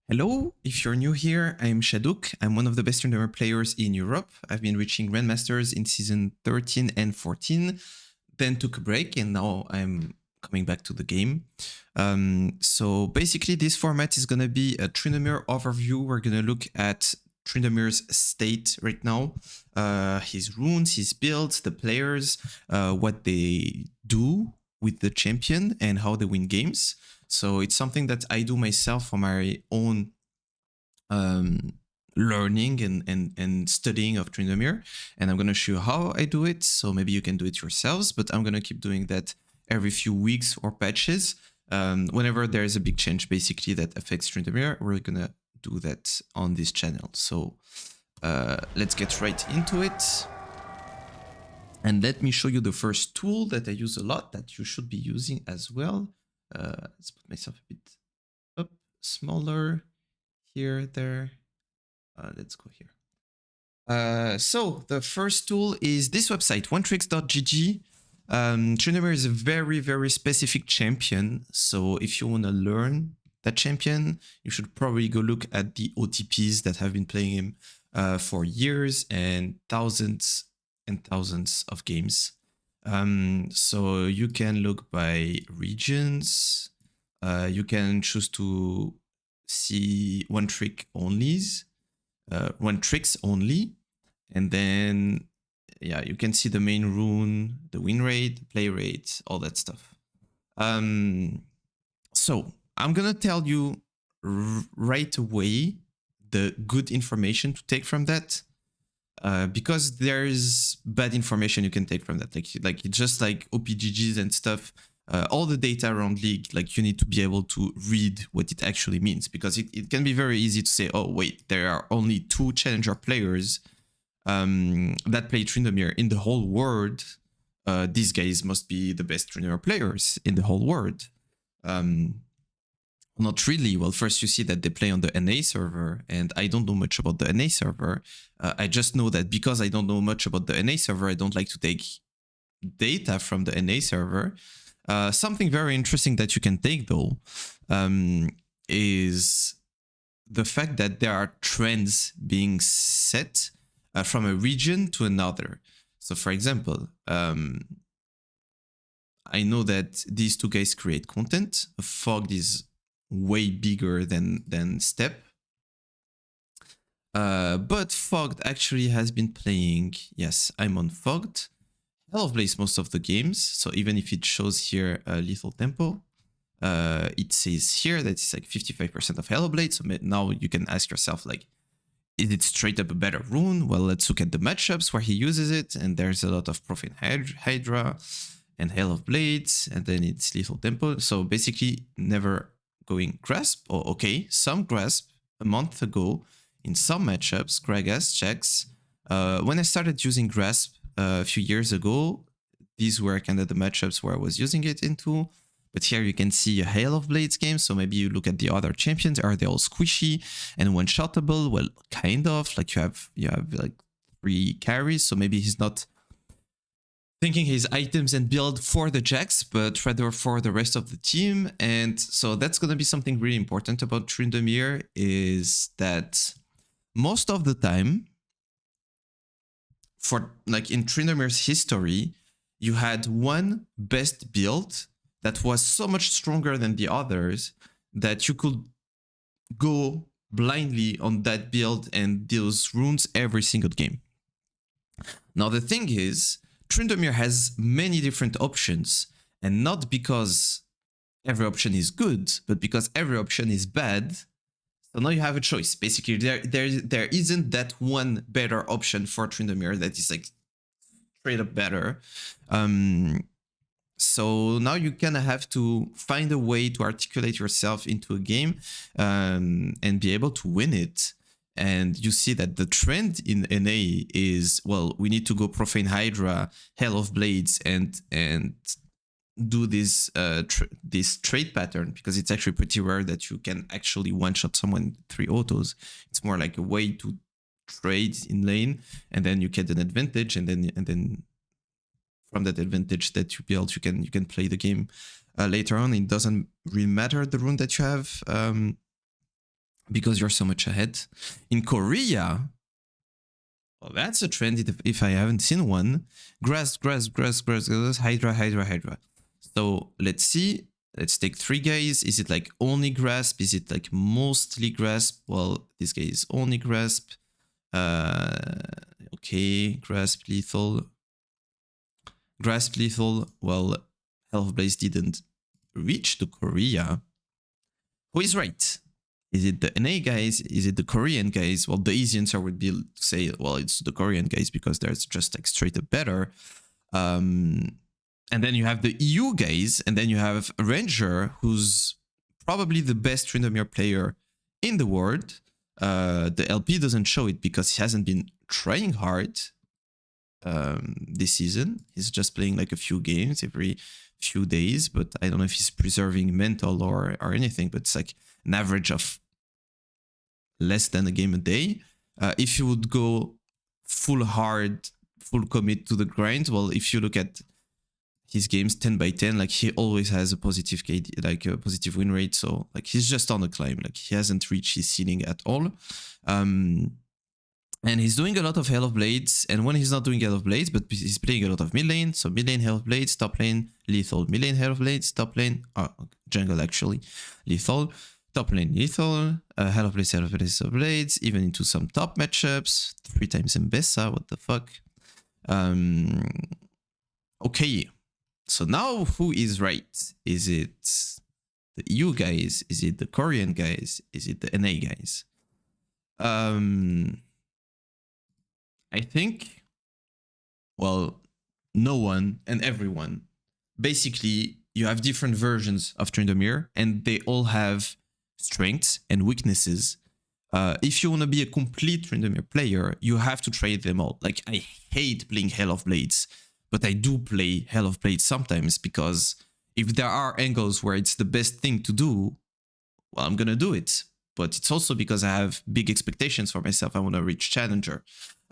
Hello, if you're new here, I'm Shaduk. I'm one of the best Tryndamere players in Europe. I've been reaching Grandmasters in season 13 and 14, then took a break, and now I'm coming back to the game. So basically, this format is going to be a Tryndamere overview. We're going to look at Tryndamere's state right now, his runes, his builds, the players, what they do with the champion, and how they win games. So it's something that I do myself for my own learning and studying of Tryndamere. And I'm going to show you how I do it. So maybe you can do it yourselves, but I'm going to keep doing that every few weeks or patches. Whenever there is a big change, basically, that affects Tryndamere, we're going to do that on this channel. So let's get right into it. And let me show you the first tool that I use a lot that you should be using as well. Let's put myself a bit up, smaller, here, there. Let's go here. So the first tool is this website, onetricks.gg. Tryndamere is a very, very specific champion. So if you want to learn that champion, you should probably go look at the OTPs that have been playing him for years and thousands of games. So you can look by regions. You can choose to see one tricks only, and then you can see the main rune, the win rate, play rate, all that stuff. So I'm gonna tell you right away the good information to take from that. Because there is bad information you can take from that, like it's just like OPGGs and stuff. All the data around League, like you need to be able to read what it actually means, because it can be very easy to say, oh wait, there are only 2 challenger players that play Tryndamere in the whole world. These guys must be the best Tryndamere players in the whole world. Not really. Well, first you see that they play on the NA server, and I don't know much about the NA server. I just know that because I don't know much about the NA server, I don't like to take data from the NA server. Something very interesting that you can take, though, is the fact that there are trends being set from a region to another. So, for example, I know that these 2 guys create content. Fogged is way bigger than Step. But Fogged actually has been playing, yes, I'm on Fogged, Hell of Blaze most of the games. So even if it shows here a lethal tempo, it says here that it's like 55% of Hell of Blade. So now you can ask yourself, like, is it straight up a better rune? Well, let's look at the matchups where he uses it, and there's a lot of Profane Hydra and Hell of Blades, and then it's lethal tempo. So basically never going Grasp, or okay, some Grasp a month ago in some matchups, Gragas checks. When I started using Grasp a few years ago, these were kind of the matchups where I was using it into. But here you can see a Hail of Blades game, so maybe you look at the other champions. Are they all squishy and one-shottable? Well, kind of. Like you have like 3 carries, so maybe he's not thinking his items and build for the Jax, but rather for the rest of the team. And so that's going to be something really important about Tryndamere, is that most of the time, for like in Tryndamere's history, you had one best build that was so much stronger than the others that you could go blindly on that build and those runes every single game. Now the thing is, Tryndamere has many different options, and not because every option is good, but because every option is bad. So now you have a choice. Basically, there isn't that one better option for Tryndamere that is like straight up better. So now you kind of have to find a way to articulate yourself into a game and be able to win it. And you see that the trend in NA is, well, we need to go Profane Hydra, Hell of Blades, and do this this trade pattern, because it's actually pretty rare that you can actually one-shot someone 3 autos. It's more like a way to trade in lane, and then you get an advantage, and then from that advantage that you build, you can play the game later on. It doesn't really matter the rune that you have. because you're so much ahead. In Korea, well, that's a trend if I haven't seen one. Grasp, grasp, grasp, grasp, grasp, Hydra, Hydra, Hydra. So let's see. Let's take 3 guys. Is it like only grasp? Is it like mostly grasp? Well, this guy is only grasp. Okay, grasp lethal. Grasp lethal. Well, Health Blaze didn't reach to Korea. Who is right? Is it the NA guys? Is it the Korean guys? Well, the easy answer would be to say, well, it's the Korean guys because they're just like straight up better. And then you have the EU guys, and then you have Ranger, who's probably the best Tryndamere player in the world. The LP doesn't show it because he hasn't been trying hard this season. He's just playing like a few games every few days, but I don't know if he's preserving mental or anything, but it's like an average of less than a game a day. If you would go full hard, full commit to the grind, well, if you look at his games 10 by 10, like he always has a positive KD, like a positive win rate. So like he's just on a climb, like he hasn't reached his ceiling at all. And he's doing a lot of Hell of Blades, and when he's not doing Hell of Blades, but he's playing a lot of mid lane, so mid lane Hell of Blades, top lane lethal, mid lane Hell of Blades, top lane, jungle actually, lethal, top lane lethal, Hell of Blades, Hell of Blades, Hell of Blades, even into some top matchups, 3 times Mbessa, what the fuck. Okay, so now who is right? Is it the EU guys? Is it the Korean guys? Is it the NA guys? I think, well, no one and everyone. Basically, you have different versions of Tryndamere, and they all have strengths and weaknesses. If you want to be a complete Tryndamere player, you have to try them all. Like, I hate playing Hell of Blades, but I do play Hell of Blades sometimes because if there are angles where it's the best thing to do, well, I'm gonna do it. But it's also because I have big expectations for myself. I want to reach Challenger.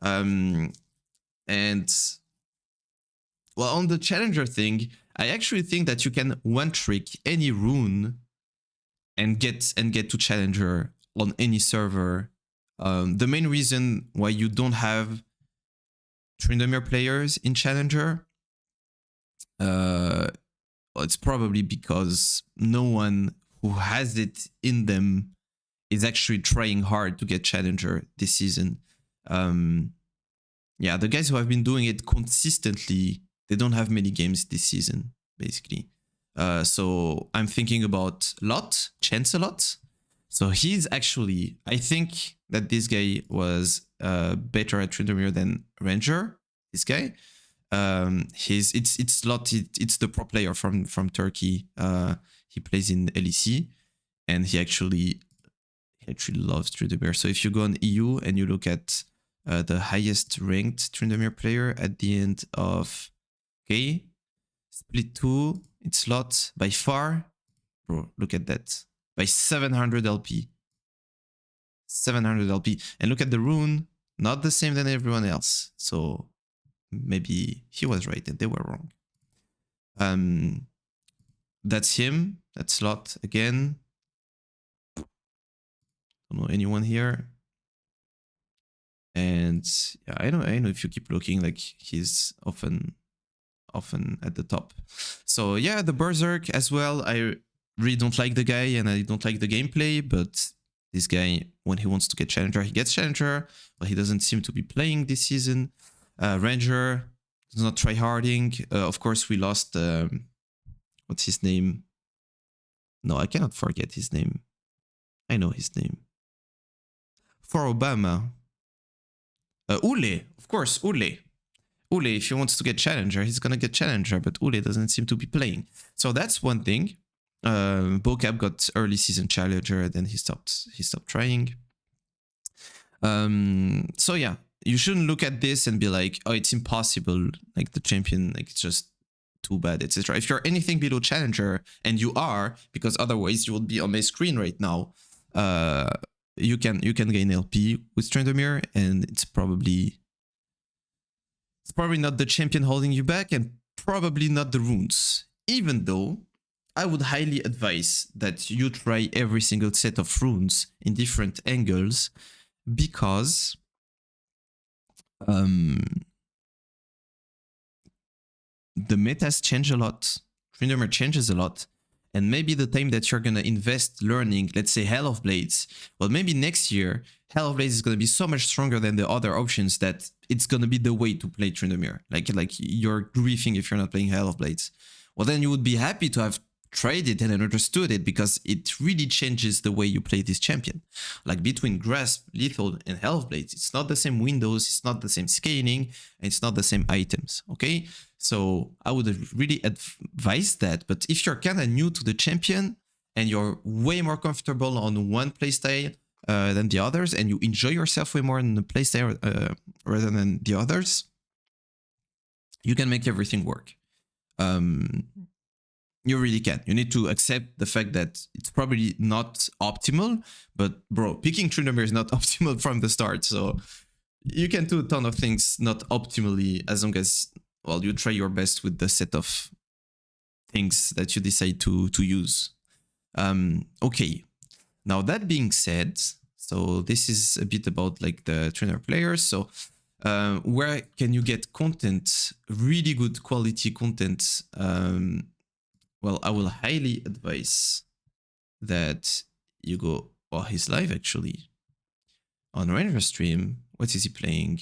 And well, on the Challenger thing, I actually think that you can one trick any rune and get to Challenger on any server. The main reason why you don't have Tryndamere players in Challenger, well, it's probably because no one who has it in them is actually trying hard to get Challenger this season. Yeah, the guys who have been doing it consistently, they don't have many games this season, basically. So I'm thinking about Lot, Chancelot. So he's actually, I think that this guy was better at Tryndamere than Ranger. This guy, it's Lot. It's the pro player from Turkey. He plays in LEC, and he actually loves Tryndamere. So if you go on EU and you look at the highest ranked Tryndamere player at the end of split 2, it's Lot by far. Bro, look at that. By 700 LP. 700 LP. And look at the rune, not the same than everyone else. So maybe he was right and they were wrong. That's him. That's Lot again. Don't know anyone here. And yeah, I know if you keep looking, like he's often at the top. So yeah, the Berserk as well. I really don't like the guy and I don't like the gameplay, but this guy, when he wants to get Challenger, he gets Challenger, but he doesn't seem to be playing this season. Ranger does not try harding. Of course, we lost, what's his name? No, I cannot forget his name. I know his name. For Obama. Ule, of course, Ule. Ule, if he wants to get Challenger, he's gonna get Challenger, but Ule doesn't seem to be playing. So that's one thing. Bocap got early season Challenger, then he stopped trying. So yeah, you shouldn't look at this and be like, oh, it's impossible, like the champion, like it's just too bad, etc. If you're anything below Challenger, and you are, because otherwise you would be on my screen right now, you can gain LP with Tryndamere, and it's probably not the champion holding you back, and probably not the runes. Even though I would highly advise that you try every single set of runes in different angles, because the metas change a lot. Tryndamere changes a lot. And maybe the time that you're going to invest learning, let's say Hell of Blades, well, maybe next year, Hell of Blades is going to be so much stronger than the other options that it's going to be the way to play Tryndamere. Like you're grieving if you're not playing Hell of Blades. Well, then you would be happy to have tried it and understood it, because it really changes the way you play this champion. Like between Grasp, Lethal, and Hell of Blades, it's not the same windows, it's not the same scaling, and it's not the same items, okay? So I would really advise that. But if you're kind of new to the champion and you're way more comfortable on one playstyle than the others, and you enjoy yourself way more in the playstyle rather than the others, you can make everything work. You really can. You need to accept the fact that it's probably not optimal, but bro, picking Tryndamere is not optimal from the start. So you can do a ton of things not optimally, as long as, well, you try your best with the set of things that you decide to use. Okay, now that being said, so this is a bit about like the Tryndamere players. So where can you get content, really good quality content? Well, I will highly advise that you go, well, he's live actually on Ranger stream. What is he playing?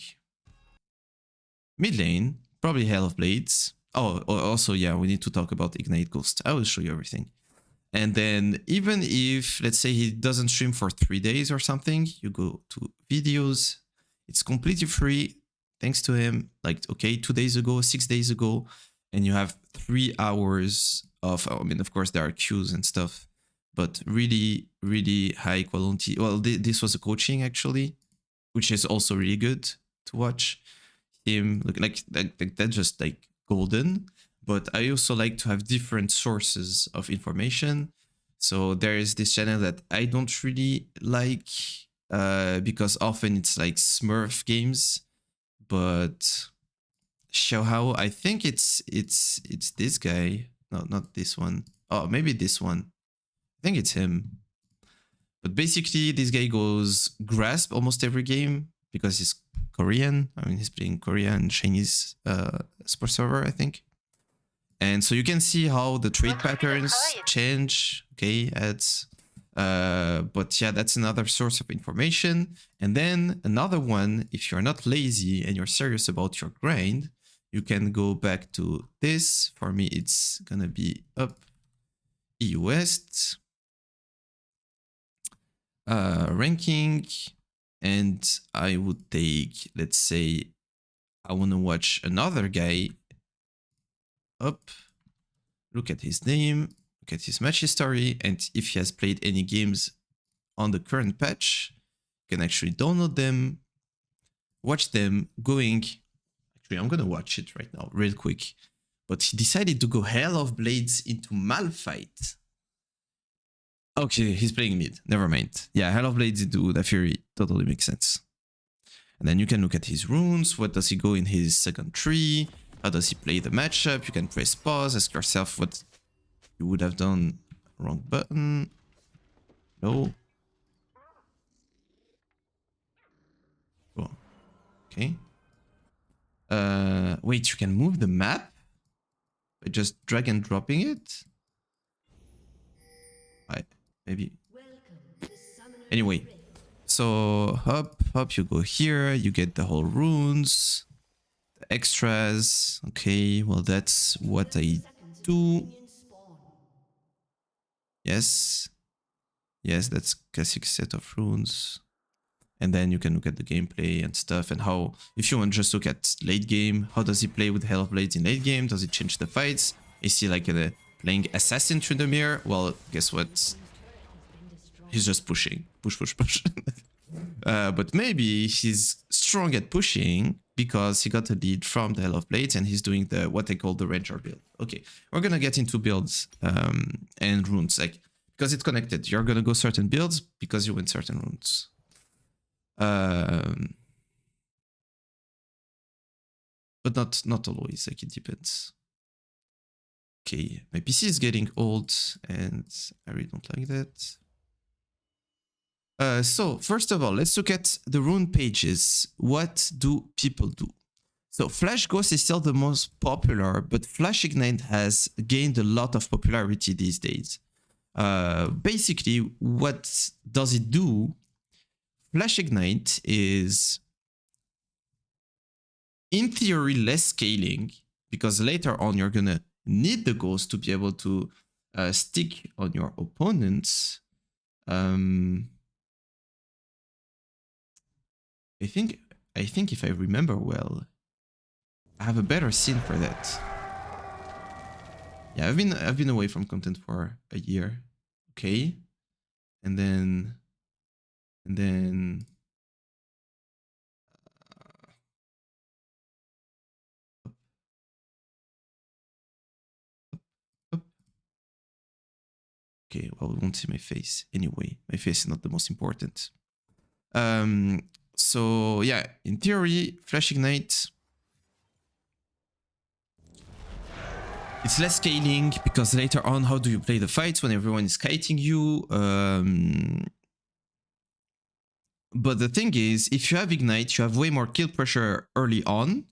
Mid lane, probably Hell of Blades. Oh, also, yeah, we need to talk about Ignite Ghost. I will show you everything. And then even if, let's say, he doesn't stream for 3 days or something, you go to videos. It's completely free, thanks to him. Like, okay, 2 days ago, 6 days ago, and you have 3 hours of, I mean, of course, there are queues and stuff, but really, really high quality. Well, this was a coaching, actually, which is also really good to watch. Him look like that's just like golden. But I also like to have different sources of information. So there is this channel that I don't really like because often it's like Smurf games. But Xiaohao, I think it's this guy. No, not this one. Oh, maybe this one. I think it's him. But basically, this guy goes Grasp almost every game because he's Korean. I mean, he's playing Korean and Chinese sports server, I think. And so you can see how the trade patterns change. Okay, ads. But yeah, that's another source of information. And then another one, if you're not lazy and you're serious about your grind, you can go back to this. For me, it's gonna be up EU West. Ranking, and I would take, let's say, I want to watch another guy up, look at his name, look at his match history, and if he has played any games on the current patch, you can actually download them, watch them going. Actually, I'm gonna watch it right now, real quick. But he decided to go Hell of Blades into Malphite. Okay, he's playing mid. Never mind. Yeah, Hell of Blades into the Fury totally makes sense. And then you can look at his runes. What does he go in his second tree? How does he play the matchup? You can press pause, ask yourself what you would have done. Wrong button. No. Oh, okay. Wait, you can move the map by just drag and dropping it? Maybe. Anyway, so up, you go here, you get the whole runes, the extras. Okay, well, that's what I do. Yes. Yes, that's classic set of runes. And then you can look at the gameplay and stuff, and how, if you want to just look at late game, how does he play with Hell of Blades in late game? Does it change the fights? Is he like playing Assassin Tryndamere? Well, guess what? He's just pushing. Push, push, push. But maybe he's strong at pushing because he got a lead from the Hell of Blades and he's doing the what they call the Ranger build. Okay, we're gonna get into builds and runes, like, because it's connected. You're gonna go certain builds because you win certain runes. But not always, like, it depends. Okay, my PC is getting old and I really don't like that. So first of all, let's look at the rune pages. What do people do? So Flash Ghost is still the most popular, but Flash Ignite has gained a lot of popularity these days. Basically, what does it do? Flash Ignite is, in theory, less scaling, because later on you're gonna need the ghost to be able to stick on your opponents. I think if I remember well, I have a better scene for that. Yeah, I've been away from content for a year. Okay. And then okay, well, we won't see my face anyway. My face is not the most important. So yeah, in theory, Flash Ignite, it's less scaling because later on, how do you play the fights when everyone is kiting you? But the thing is, if you have Ignite, you have way more kill pressure early on,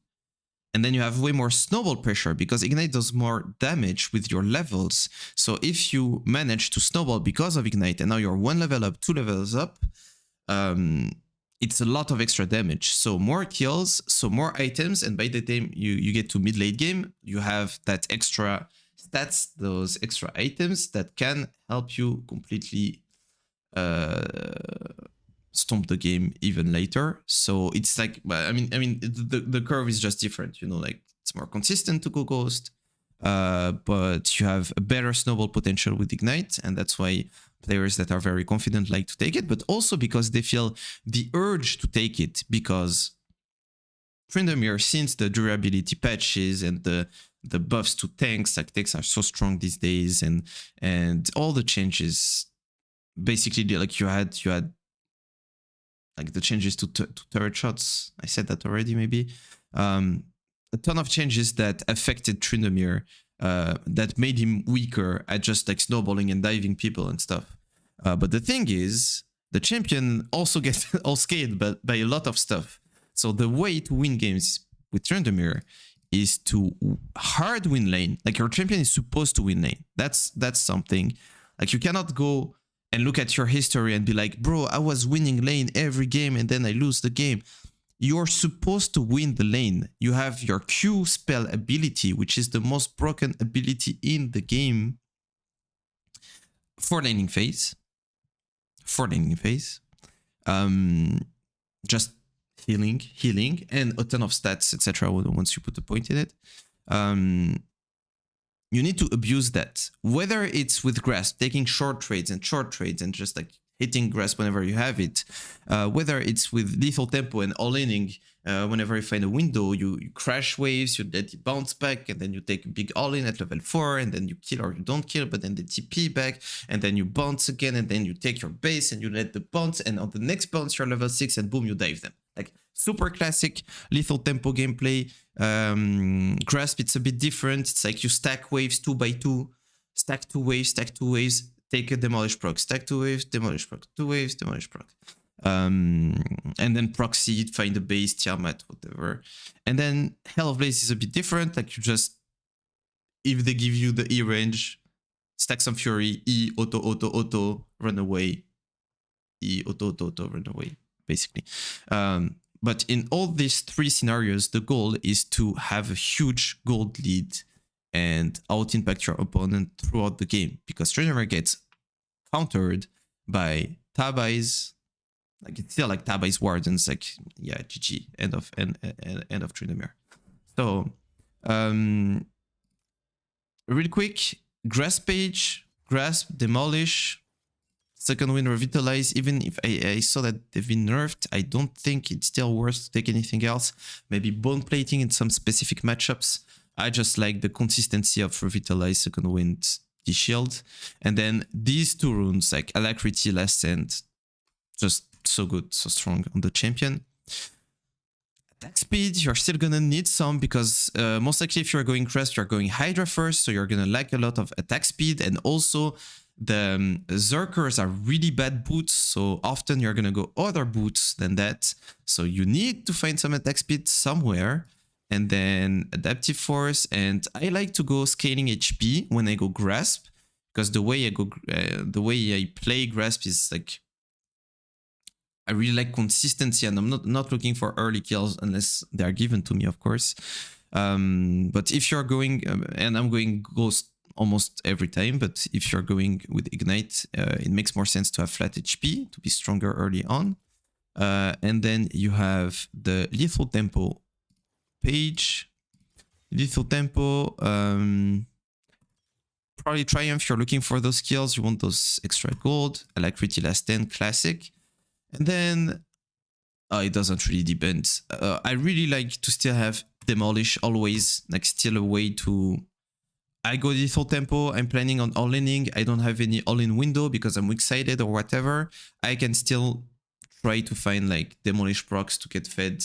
and then you have way more snowball pressure because Ignite does more damage with your levels. So if you manage to snowball because of Ignite, and now you're 1 level up, 2 levels up, it's a lot of extra damage. So more kills, so more items, and by the time you get to mid-late game, you have that extra stats, those extra items that can help you completely stomp the game even later. So it's like, I mean, the curve is just different, you know, like it's more consistent to go Ghost, but you have a better snowball potential with Ignite, and that's why players that are very confident like to take it, but also because they feel the urge to take it, because Tryndamere, since the durability patches and the buffs to tanks, like tanks are so strong these days, and all the changes, basically, like you had like the changes to turret shots. I said that already, maybe. A ton of changes that affected Tryndamere, that made him weaker at just like snowballing and diving people and stuff. But the thing is, the champion also gets all scaled by a lot of stuff. So the way to win games with Tryndamere is to hard win lane. Like your champion is supposed to win lane. That's something. Like you cannot go and look at your history and be like, bro, I was winning lane every game and then I lose the game. You're supposed to win the lane. You have your Q spell ability, which is the most broken ability in the game for laning phase. Just healing, and a ton of stats, etc. Once you put a point in it. You need to abuse that, whether it's with grasp, taking short trades and just like hitting grasp whenever you have it, whether it's with lethal tempo and all-inning, whenever you find a window, you crash waves, you let it bounce back, and then you take a big all-in at level 4, and then you kill or you don't kill, but then they TP back, and then you bounce again, and then you take your base and you let the bounce, and on the next bounce you're level 6, and boom, you dive them. Like super classic lethal tempo gameplay. Grasp, it's a bit different. It's like you stack waves 2 by 2, stack 2 waves, take a demolish proc, stack 2 waves, demolish proc, 2 waves, demolish proc. And then proxy, find a base, Tiamat, whatever. And then Hell of Blaze is a bit different. Like you just, if they give you the E range, stack some Fury, E, auto, run away. E, auto, run away, basically. But in all these 3 scenarios, the goal is to have a huge gold lead and out-impact your opponent throughout the game, because Tryndamere gets countered by Tabais. Like it's still like Tabais Wardens, like yeah, GG, end of Tryndamere. So real quick, Grasp page, Grasp, Demolish, second win, Revitalize. Even if I saw that they've been nerfed, I don't think it's still worth to take anything else. Maybe Bone Plating in some specific matchups. I just like the consistency of Revitalize, second wind, the shield. And then these 2 runes, like Alacrity, Last Stand, just so good, so strong on the champion. attack speed, you're still gonna need some because most likely if you're going Crest, you're going Hydra first, so you're gonna lack a lot of attack speed, and also the Zerkers are really bad boots, so often you're gonna go other boots than that. So you need to find some attack speed somewhere, and then Adaptive Force, and I like to go scaling HP when I go Grasp, because the way I play Grasp is like, I really like consistency, and I'm not looking for early kills unless they are given to me, of course. But if you're going, and I'm going Ghost almost every time, but if you're going with Ignite, it makes more sense to have flat HP to be stronger early on. And then you have the Lethal Tempo page. Lethal Tempo, probably Triumph, you're looking for those kills, you want those extra gold. Alacrity Last Stand, classic. And then it doesn't really depend. I really like to still have Demolish always, like still a way to... I go Lethal Tempo, I'm planning on all-inning, I don't have any all-in window because I'm weak-sided or whatever. I can still try to find like Demolish procs to get fed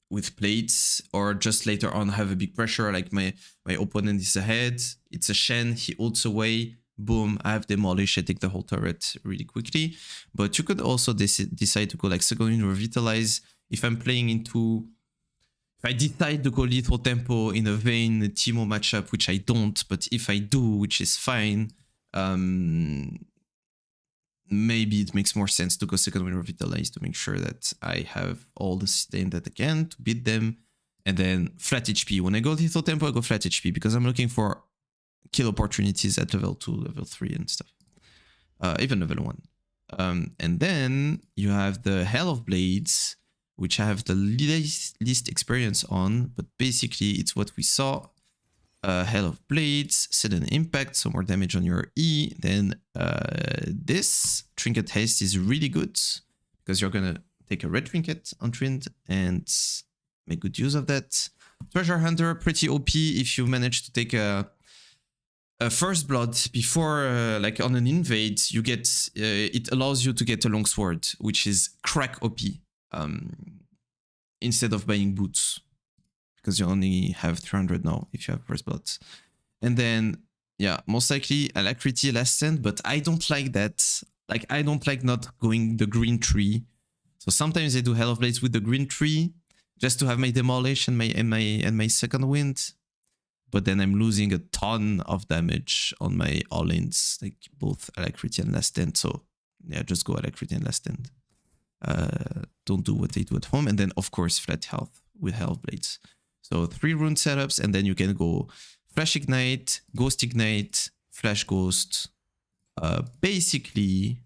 with plates, or just later on have a big pressure, like my opponent is ahead, it's a Shen, he ults away, boom, I have Demolish, I take the whole turret really quickly. But you could also decide to go like second wind, Revitalize. If I'm playing into... If I decide to go Lethal Tempo in a Vayne Teemo matchup, which I don't, but if I do, which is fine, maybe it makes more sense to go second wind, Revitalize to make sure that I have all the sustain that I can to beat them. And then flat HP. When I go Lethal Tempo, I go flat HP because I'm looking for kill opportunities at level 2, level 3 and stuff. Even level 1. And then you have the Hell of Blades, which I have the least experience on, but basically it's what we saw. Hell of Blades, sudden impact, so more damage on your E. Then this Trinket Haste is really good because you're gonna take a red trinket on Trynd and make good use of that. Treasure Hunter, pretty OP if you manage to take a first blood before, like on an invade, you get it allows you to get a longsword, which is crack OP, instead of buying boots, because you only have 300 now if you have first blood. And then, yeah, most likely Alacrity Last Stand, but I don't like that. Like, I don't like not going the green tree. So sometimes I do Hell of Blades with the green tree just to have my Demolish and my second wind. But then I'm losing a ton of damage on my all-ins, like both Alacrity and Last Stand. So yeah, just go Alacrity and Last Stand. Don't do what they do at home. And then, of course, flat health with Hell of Blades. So 3 rune setups, and then you can go Flash Ignite, Ghost Ignite, Flash Ghost. Basically,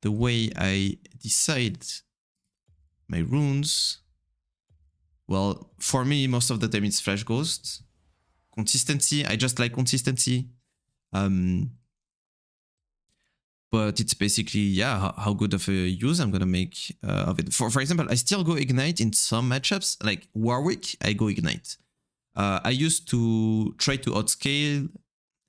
the way I decide my runes, well, for me, most of the time it's Flash Ghost. Consistency, I just like consistency. But it's basically, yeah, how good of a use I'm gonna make of it. For example, I still go Ignite in some matchups, like Warwick, I go Ignite. I used to try to outscale.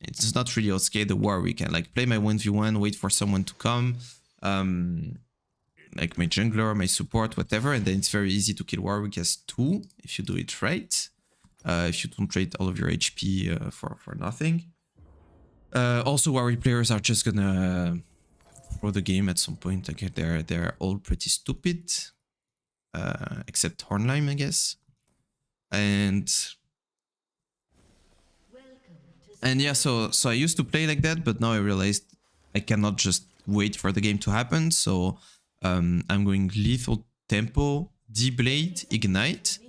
It's not really outscale the Warwick. I like play my 1v1, wait for someone to come, like my jungler, my support, whatever, and then it's very easy to kill Warwick as 2 if you do it right. If you don't trade all of your HP for nothing. Also, Warwick players are just gonna throw the game at some point. Like they're all pretty stupid, except Hornlime, I guess. And yeah, so I used to play like that, but now I realized I cannot just wait for the game to happen. So I'm going Lethal Tempo, D-Blade, Ignite,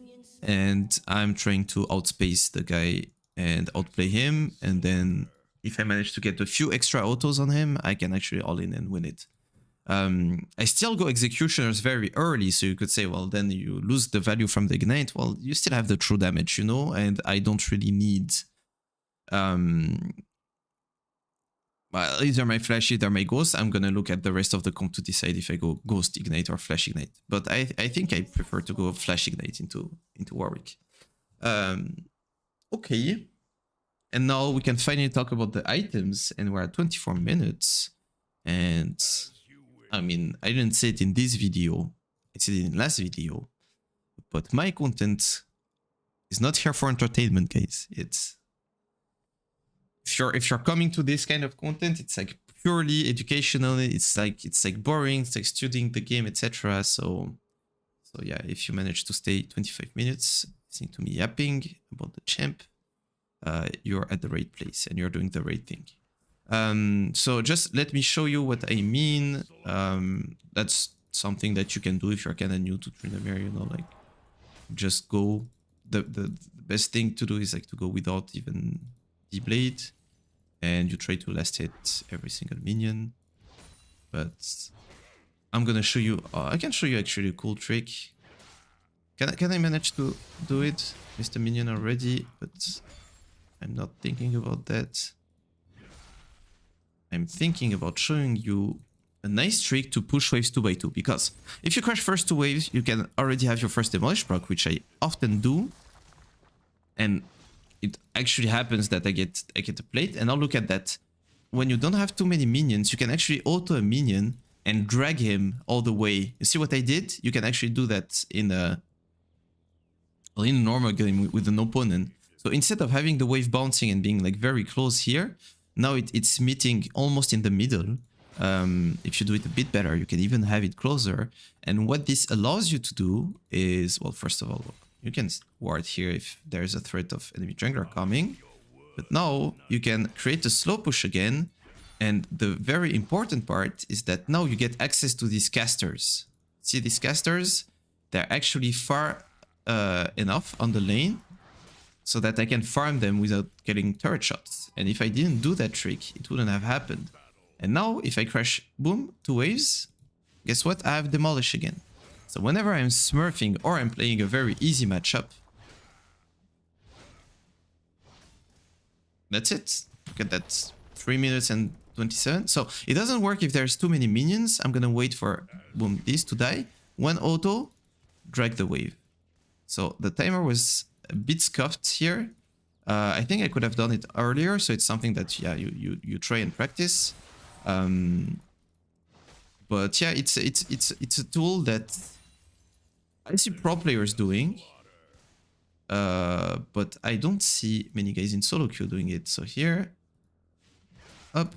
and I'm trying to outspace the guy and outplay him, and then if I manage to get a few extra autos on him, I can actually all in and win it. I still go Executioners very early, so you could say, well, then you lose the value from the Ignite. Well, you still have the true damage, you know, and I don't really need... well, either my Flash, either my Ghost. I'm gonna look at the rest of the comp to decide if I go Ghost Ignite or Flash Ignite. But I think I prefer to go Flash Ignite into Warwick. Okay. And now we can finally talk about the items, and we're at 24 minutes. And I mean, I didn't say it in this video, I said it in last video, but my content is not here for entertainment, guys. It's if you're coming to this kind of content, it's like purely educational. It's like boring. It's like studying the game, etc. So yeah, if you manage to stay 25 minutes listening to me yapping about the champ, you're at the right place and you're doing the right thing. So just let me show you what I mean. That's something that you can do if you're kind of new to Tryndamere, you know, like just go. The best thing to do is like to go without even the blade, and you try to last hit every single minion. But I'm gonna show you. I can show you actually a cool trick. Can I manage to do it, Mr. Minion, already? But I'm not thinking about that. I'm thinking about showing you a nice trick to push waves 2 by 2, because if you crash first 2 waves, you can already have your first demolish proc, which I often do, and it actually happens that I get a plate. And now look at that. When you don't have too many minions, you can actually auto a minion and drag him all the way. You see what I did? You can actually do that in a normal game with an opponent. So instead of having the wave bouncing and being like very close here, now it's meeting almost in the middle. If you do it a bit better, you can even have it closer. And what this allows you to do is, well, first of all, you can ward here if there's a threat of enemy jungler coming. But now you can create a slow push again. And the very important part is that now you get access to these casters. See these casters? They're actually far enough on the lane so that I can farm them without getting turret shots. And if I didn't do that trick, it wouldn't have happened. And now if I crash, boom, 2 waves, guess what? I have demolish again. So whenever I'm smurfing or I'm playing a very easy matchup, that's it. Look at that, 3 minutes and 27. So it doesn't work if there's too many minions. I'm gonna wait for, boom, these to die. One auto, drag the wave. So the timer was a bit scuffed here. I think I could have done it earlier, so it's something that, yeah, you try and practice. But yeah, it's a tool that I see pro players doing, but I don't see many guys in solo queue doing it. So here, up,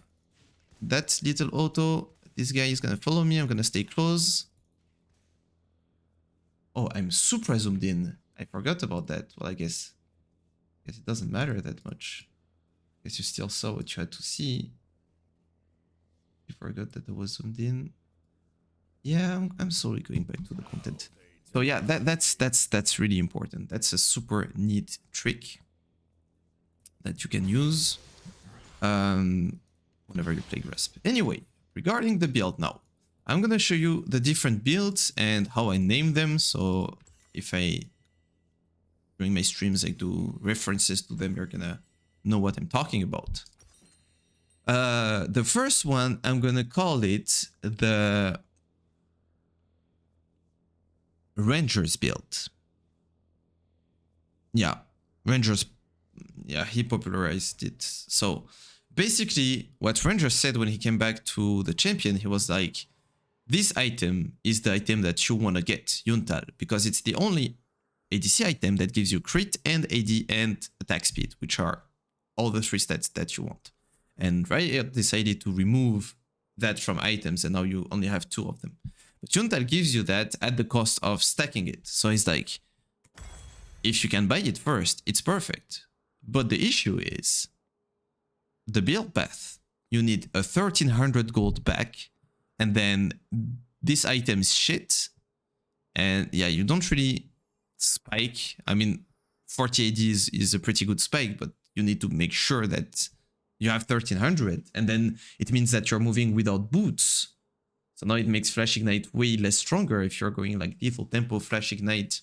that little auto, this guy is gonna follow me, I'm gonna stay close. Oh, I'm super zoomed in. I forgot about that. Well, I guess it doesn't matter that much. I guess you still saw what you had to see. You forgot that I was zoomed in. Yeah, I'm slowly going back to the content. So yeah, that's really important. That's a super neat trick that you can use whenever you play Grasp. Anyway, regarding the build now, I'm gonna show you the different builds and how I name them. So if during my streams I do references to them, you're gonna know what I'm talking about. The first one, I'm gonna call it the Rangers build. Yeah, Rangers, yeah, he popularized it. So basically what Rangers said when he came back to the champion, he was like, this item is the item that you want to get, Yuntal, because it's the only ADC item that gives you crit and AD and attack speed, which are all the 3 stats that you want. And Riot decided to remove that from items, and now you only have 2 of them. But Yuntal gives you that at the cost of stacking it. So it's like, if you can buy it first, it's perfect. But the issue is the build path. You need a 1300 gold back, and then this item is shit. And yeah, you don't really spike. I mean, 40 AD is a pretty good spike, but you need to make sure that you have 1300. And then it means that you're moving without boots. So now it makes Flash Ignite way less stronger if you're going like lethal tempo, Flash Ignite,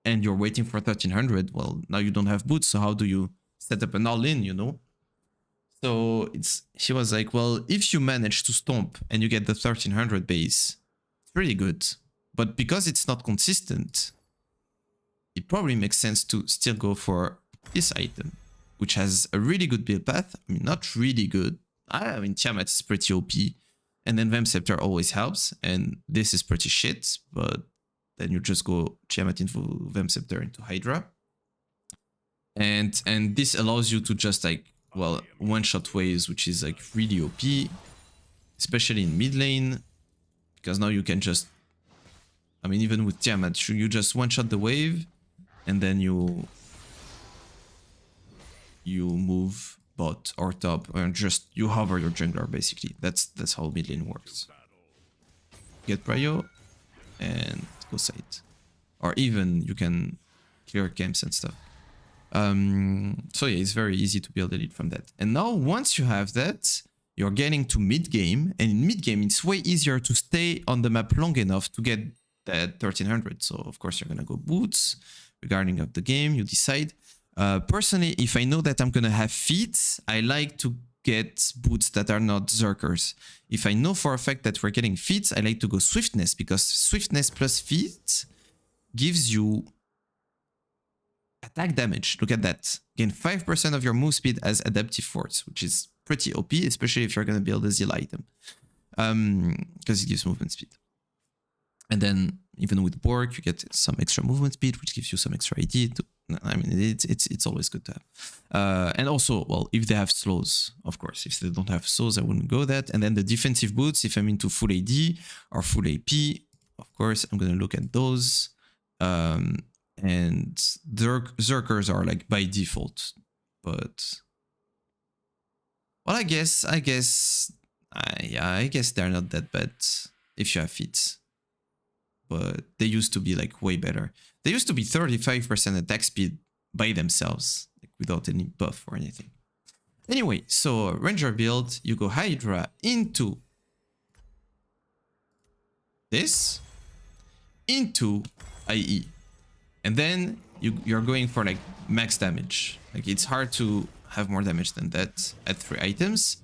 and you're waiting for 1300. Well, now you don't have boots, so how do you set up an all-in, you know? So she was like, well, if you manage to stomp and you get the 1300 base, it's really good. But because it's not consistent, it probably makes sense to still go for this item, which has a really good build path. I mean, not really good. I mean, Tiamat is pretty OP. And then Vamp Scepter always helps, and this is pretty shit, but then you just go Tiamat into Vamp Scepter into Hydra. And this allows you to just like, well, one-shot waves, which is like really OP, especially in mid lane, because now you can just, I mean, even with Tiamat, you just one-shot the wave, and then you move bot or top, or just you hover your jungler basically. That's how mid lane works. Get prio and go side, or even you can clear camps and stuff. So yeah, it's very easy to build a lead from that. And now once you have that, you're getting to mid game, and in mid game it's way easier to stay on the map long enough to get that 1300. So of course you're gonna go boots. Regarding of the game, you decide. Personally, if I know that I'm gonna have feats, I like to get boots that are not Zerkers. If I know for a fact that we're getting feats, I like to go swiftness, because swiftness plus feet gives you attack damage. Look at that. Gain 5% of your move speed as adaptive force, which is pretty OP, especially if you're gonna build a Zeal item. Because it gives movement speed. And then even with Borg, you get some extra movement speed, which gives you some extra AD. I mean, it's always good to have. And also, well, if they have slows, of course. If they don't have slows, I wouldn't go that. And then the defensive boots, if I'm into full AD or full AP, of course, I'm going to look at those. And Zerkers are like by default. But, well, I guess they're not that bad if you have feats. But they used to be like way better. They used to be 35% attack speed by themselves, like without any buff or anything. Anyway, so Ranger build, you go Hydra into this, into IE. And then you're going for like max damage. Like it's hard to have more damage than that at 3 items.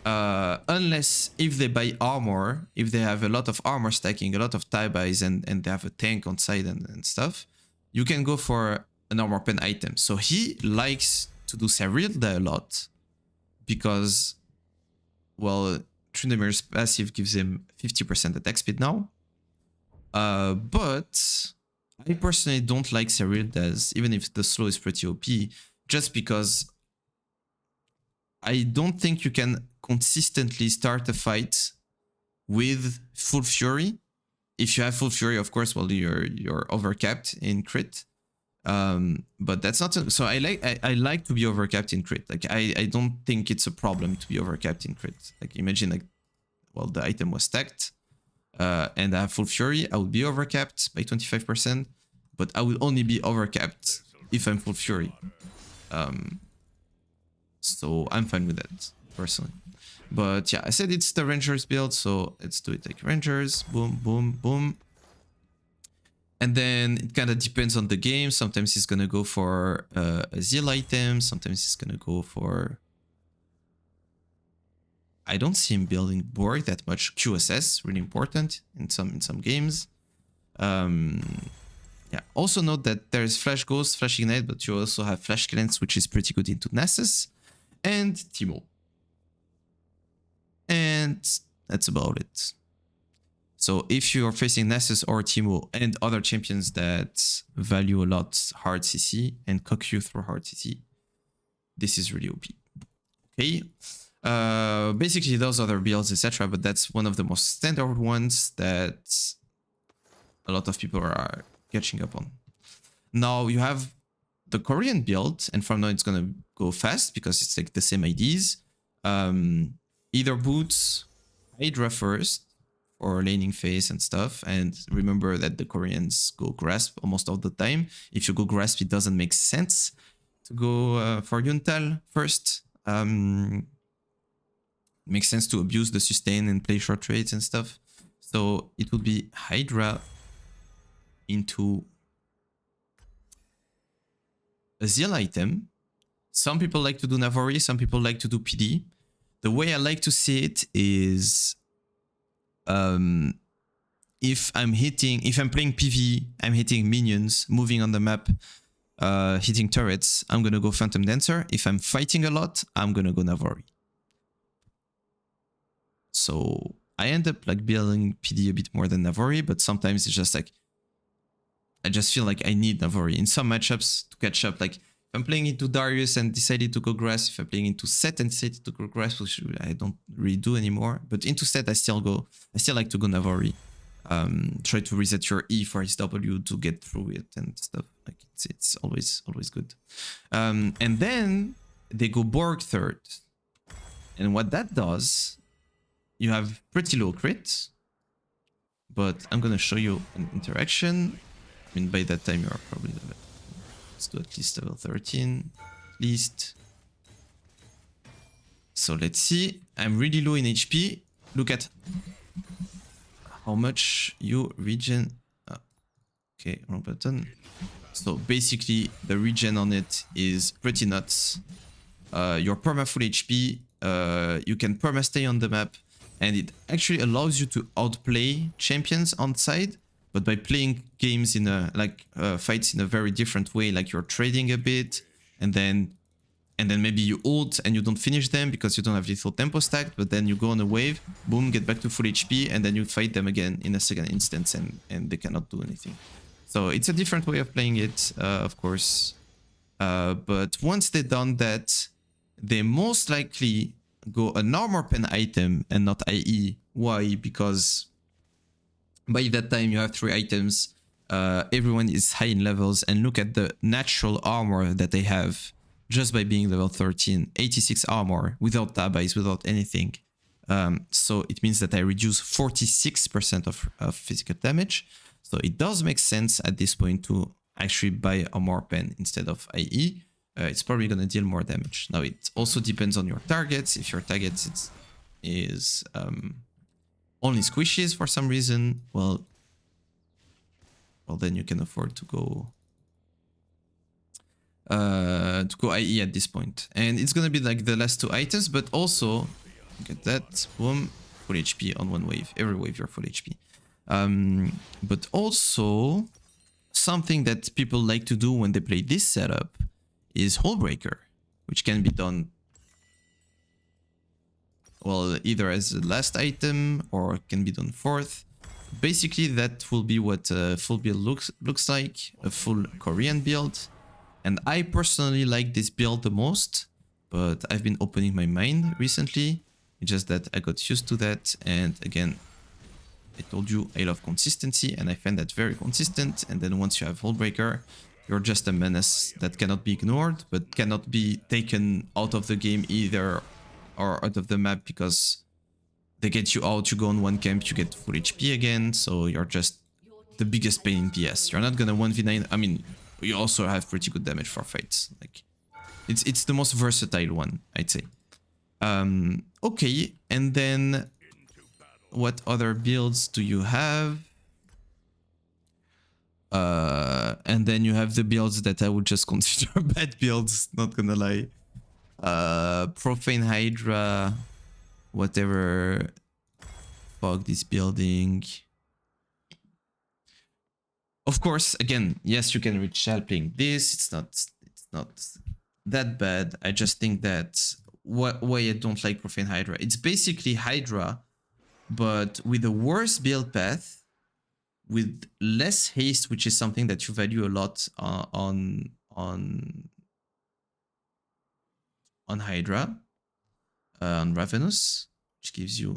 Unless if they buy armor, if they have a lot of armor stacking, a lot of tie buys, and they have a tank on side and stuff, you can go for an armor pen item. So he likes to do Sarilda a lot because, well, Tryndamere's passive gives him 50% attack speed now. But I personally don't like Sarilda's, even if the slow is pretty OP, just because I don't think you can consistently start a fight with full fury. If you have full fury, of course, well, you're overcapped in crit. But that's not so. I like to be overcapped in crit. Like I don't think it's a problem to be overcapped in crit. Like imagine like, well, the item was stacked, and I have full fury. I would be overcapped by 25%, but I will only be overcapped if I'm full fury. So I'm fine with that personally. But yeah, I said it's the Rangers build, so let's do it like Rangers. Boom, boom, boom. And then it kind of depends on the game. Sometimes he's gonna go for a Zeal item. Sometimes he's gonna go for... I don't see him building Borg that much. QSS, really important in some games. Yeah. Also note that there's Flash Ghost, Flash Ignite, but you also have Flash Cleanse, which is pretty good into Nasus. And Teemo. And that's about it. So if you're facing Nasus or Teemo and other champions that value a lot hard CC and cock you through hard CC, this is really OP. Okay. Basically those other builds, etc. But that's one of the most standard ones that a lot of people are catching up on. Now you have the Korean build, and from now it's gonna go fast because it's like the same IDs. Either boots Hydra first for laning phase and stuff, and remember that the Koreans go grasp almost all the time. If you go grasp, it doesn't make sense to go for Yuntal first. It makes sense to abuse the sustain and play short trades and stuff. So it would be Hydra into a Zeal item. Some people like to do Navori, some people like to do PD. The way I like to see it is if I'm playing PvE, I'm hitting minions, moving on the map, hitting turrets, I'm gonna go Phantom Dancer. If I'm fighting a lot, I'm gonna go Navori. So I end up like building PD a bit more than Navori, but sometimes it's just like, I just feel like I need Navori in some matchups to catch up. Like if I'm playing into Darius and decided to go grass, if I'm playing into Set and decided to go grass, which I don't really do anymore, but into Set I still like to go Navori. Try to reset your E for his W to get through it and stuff. Like it's always good. And then they go Borg third. And what that does, you have pretty low crit, but I'm gonna show you an interaction. I mean, by that time, you're probably level. Let's do at least level 13, at least. So let's see. I'm really low in HP. Look at how much you regen. Oh, okay, wrong button. So basically, the regen on it is pretty nuts. You're perma full HP. You can perma stay on the map, and it actually allows you to outplay champions on side. But by playing games in a fights in a very different way, like you're trading a bit, and then maybe you ult and you don't finish them because you don't have lethal tempo stacked, but then you go on a wave, boom, get back to full HP, and then you fight them again in a second instance, and they cannot do anything. So it's a different way of playing it, of course. But once they've done that, they most likely go an armor pen item and not IE. Why? Because by that time you have 3 items, everyone is high in levels, and look at the natural armor that they have just by being level 13. 86 armor without tabis, without anything. So it means that I reduce 46% of physical damage. So it does make sense at this point to actually buy a armor pen instead of IE. It's probably going to deal more damage. Now it also depends on your targets. If your target is only squishes for some reason, well then you can afford to go IE at this point. And it's gonna be like the last 2 items, but also get that, boom, full HP on one wave. Every wave you're full HP. But also something that people like to do when they play this setup is Hullbreaker, which can be done, well, either as a last item or can be done fourth. Basically, that will be what a full build looks like, a full Korean build. And I personally like this build the most, but I've been opening my mind recently. It's just that I got used to that, and again, I told you I love consistency, and I find that very consistent. And then once you have Hullbreaker, you're just a menace that cannot be ignored, but cannot be taken out of the game either, or out of the map, because they get you out, you go on one camp, you get full HP again, so you're just the biggest pain in PS. You're not gonna 1v9, I mean, you also have pretty good damage for fights. Like, it's the most versatile one, I'd say. Okay, and then what other builds do you have? And then you have the builds that I would just consider bad builds, not gonna lie. Profane Hydra, whatever. Fog this building. Of course, again, yes, you can reach shell playing this. It's not that bad. I just think that why I don't like Profane Hydra. It's basically Hydra, but with a worse build path, with less haste, which is something that you value a lot on Hydra, on Ravenous, which gives you.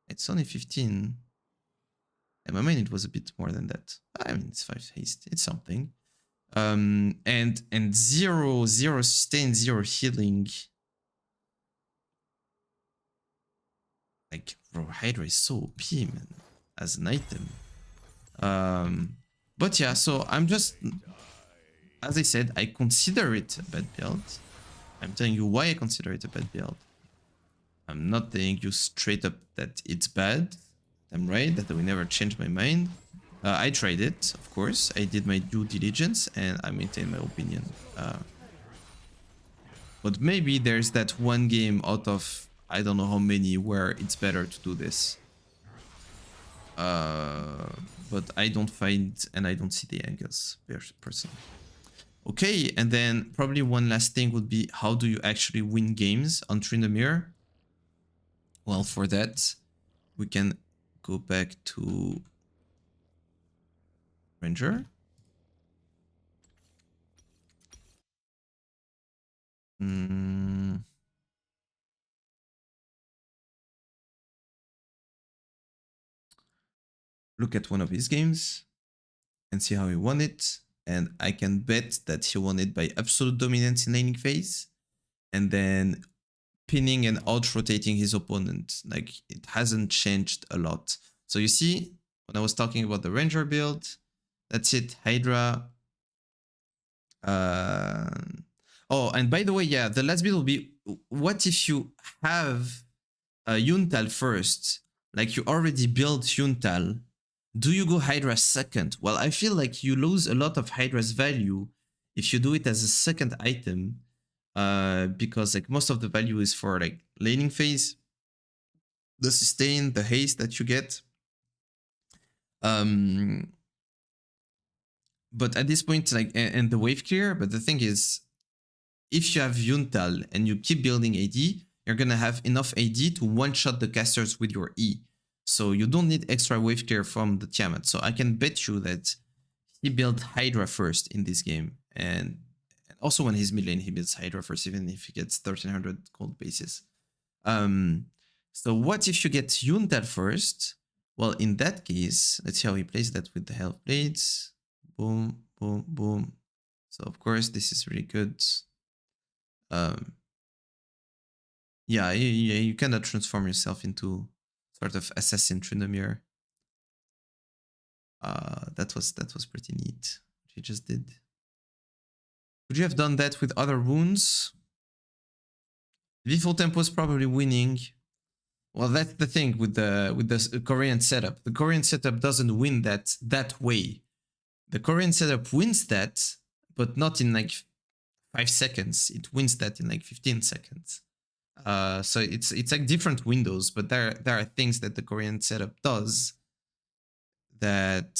It's only 15. In my mind, it was a bit more than that. I mean, it's 5 haste. It's something. And 0 sustain, 0 healing. Like, bro, Hydra is so OP, man, as an item. But yeah, so I'm just, as I said, I consider it a bad build. I'm telling you why I consider it a bad build. I'm not telling you straight up that it's bad. I'm right, that I will never change my mind. I tried it, of course. I did my due diligence, and I maintain my opinion. But maybe there's that one game out of I don't know how many where it's better to do this. But I don't find, and I don't see the angles, personally. Okay, and then probably one last thing would be, how do you actually win games on Tryndamere? Well, for that, we can go back to Ranger. Look at one of his games and see how he won it. And I can bet that he won it by absolute dominance in laning phase, and then pinning and out rotating his opponent. Like, it hasn't changed a lot. So you see, when I was talking about the Ranger build, that's it. Hydra. Oh, and by the way, yeah, the last build will be, what if you have Yuntal first? Like, you already built Yuntal. Do you go Hydra second? Well, I feel like you lose a lot of Hydra's value if you do it as a second item, because like most of the value is for like laning phase, the sustain, the haste that you get. But at this point, like, and the wave clear. But the thing is, if you have Yuntal and you keep building AD, you're gonna have enough AD to one-shot the casters with your E. So you don't need extra wave clear from the Tiamat. So I can bet you that he built Hydra first in this game. And also when he's mid lane, he builds Hydra first, even if he gets 1300 gold bases. So what if you get Yuntal first? Well, in that case, let's see how he plays that with the health blades. Boom, boom, boom. So of course, this is really good. Yeah, you cannot transform yourself into sort of assassin Tryndamere. That was pretty neat. What he just did. Would you have done that with other wounds? Lethal Tempo is probably winning. Well, that's the thing with the Korean setup. The Korean setup doesn't win that way. The Korean setup wins that, but not in like 5 seconds. It wins that in like 15 seconds. So it's like different windows, but there are things that the Korean setup does that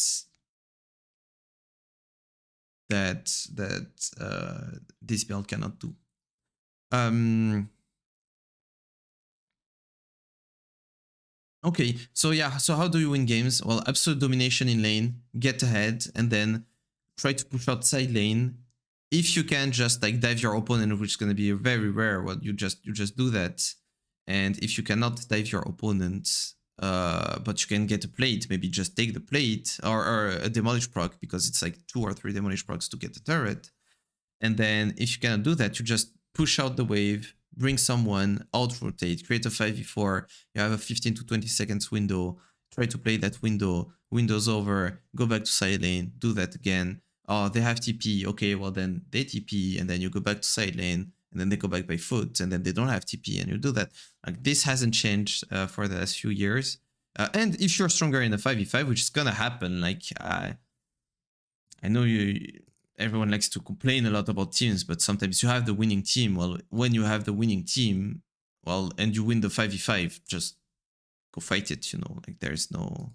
this build cannot do. Okay, so yeah, so how do you win games? Well, absolute domination in lane, get ahead, and then try to push out side lane. If you can just like dive your opponent, which is gonna be very rare, well, you just do that. And if you cannot dive your opponent, but you can get a plate, maybe just take the plate or a demolish proc, because it's like 2 or 3 demolish procs to get the turret. And then if you cannot do that, you just push out the wave, bring someone, out rotate, create a 5v4. You have a 15 to 20 seconds window. Try to play that window. Window's over. Go back to side lane. Do that again. Oh, they have TP. Okay, well then they TP, and then you go back to side lane, and then they go back by foot, and then they don't have TP, and you do that. Like, this hasn't changed for the last few years. And if you're stronger in a 5v5, which is gonna happen, like I know everyone likes to complain a lot about teams, but sometimes you have the winning team. Well, when you have the winning team, well, and you win the 5v5, just go fight it, you know, like there's no...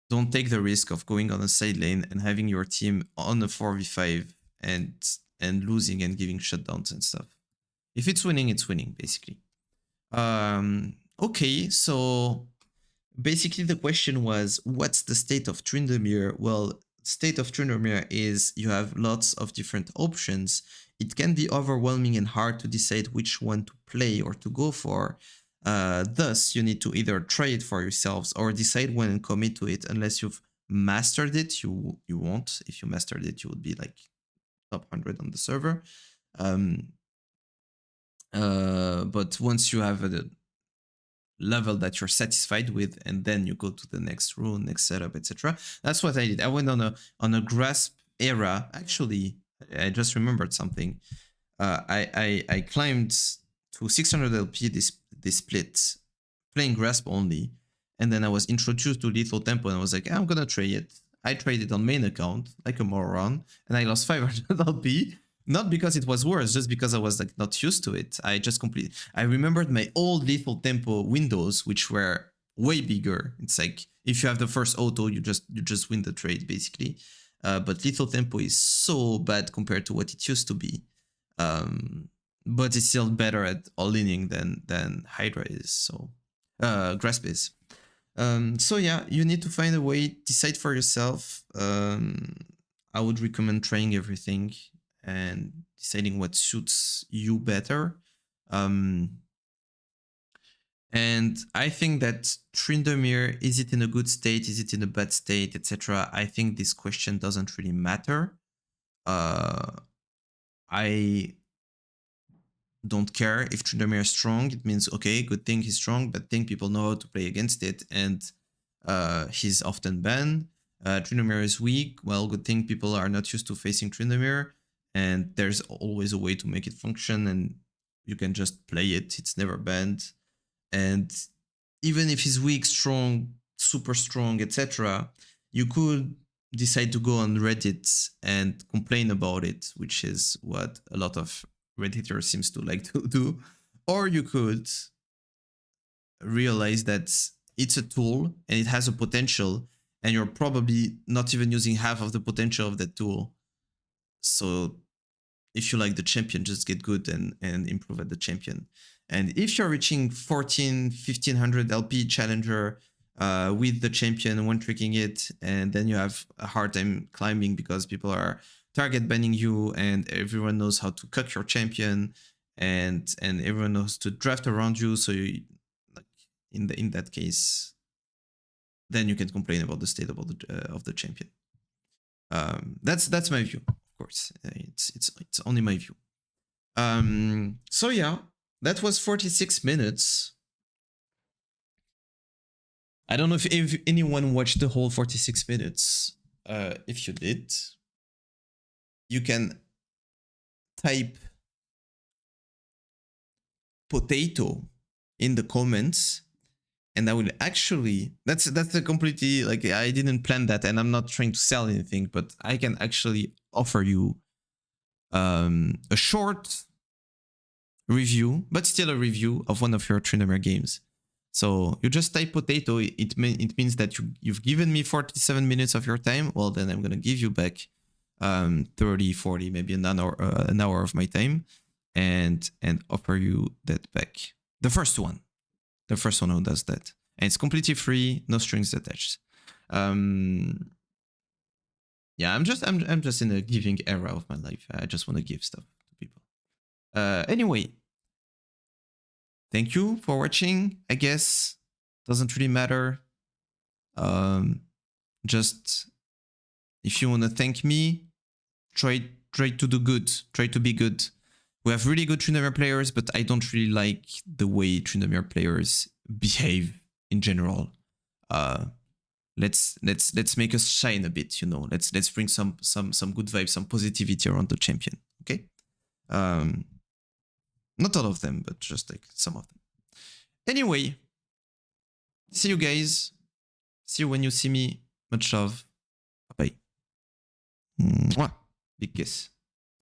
Don't take the risk of going on a side lane and having your team on a 4v5 and losing and giving shutdowns and stuff. If it's winning, basically. Okay, so basically the question was, what's the state of Tryndamere? Well, state of Tryndamere is you have lots of different options. It can be overwhelming and hard to decide which one to play or to go for. Thus, you need to either try it for yourselves or decide when and commit to it. Unless you've mastered it, you won't. If you mastered it, you would be like top 100 on the server. But once you have a level that you're satisfied with, and then you go to the next rune, next setup, etc. That's what I did. I went on a grasp era. Actually, I just remembered something. I climbed to 600 LP this split, playing grasp only, and then I was introduced to lethal tempo, and I was like, I'm gonna trade it. I traded on main account like a moron, and I lost 500 LP. Not because it was worse, just because I was like not used to it. I remembered my old lethal tempo windows, which were way bigger. It's like if you have the first auto, you just win the trade basically. But lethal tempo is so bad compared to what it used to be. but it's still better at all-inning than Hydra is. So Grasp is. So yeah, you need to find a way, decide for yourself. I would recommend trying everything and deciding what suits you better. And I think that Tryndamere, is it in a good state? Is it in a bad state, etc.? I think this question doesn't really matter. I don't care if Tryndamere is strong. It means, okay, good thing he's strong, bad thing people know how to play against it, and he's often banned. Tryndamere is weak. Well, good thing people are not used to facing Tryndamere, and there's always a way to make it function, and you can just play it. It's never banned. And even if he's weak, strong, super strong, etc., you could decide to go on Reddit and complain about it, which is what a lot of Redditors seems to like to do. Or you could realize that it's a tool and it has a potential, and you're probably not even using half of the potential of that tool. So if you like the champion, just get good and improve at the champion. And if you're reaching 1500 LP challenger with the champion, one tricking it, and then you have a hard time climbing because people are target banning you, and everyone knows how to cuck your champion, and everyone knows to draft around you. So you, like, in that case, then you can complain about the state of the champion. That's my view. Of course, it's only my view. So yeah, that was 46 minutes. I don't know if anyone watched the whole 46 minutes. If you did, you can type potato in the comments, and I will actually, that's a completely, like, I didn't plan that, and I'm not trying to sell anything, but I can actually offer you a short review, but still a review of one of your Tryndamere games. So you just type potato. It means that you've given me 47 minutes of your time. Well, then I'm gonna give you back 30, 40, maybe an hour of my time, and offer you that back. The first one who does that, and it's completely free, no strings attached. Yeah, I'm just in a giving era of my life. I just want to give stuff to people. Anyway, thank you for watching. I guess doesn't really matter. Just if you want to thank me, try to do good. Try to be good. We have really good Tryndamere players, but I don't really like the way Tryndamere players behave in general. Let's make us shine a bit, you know. Let's bring some good vibes, some positivity around the champion. Okay. Not all of them, but just like some of them. Anyway, see you guys. See you when you see me. Much love. Bye. Mwah. Big kiss.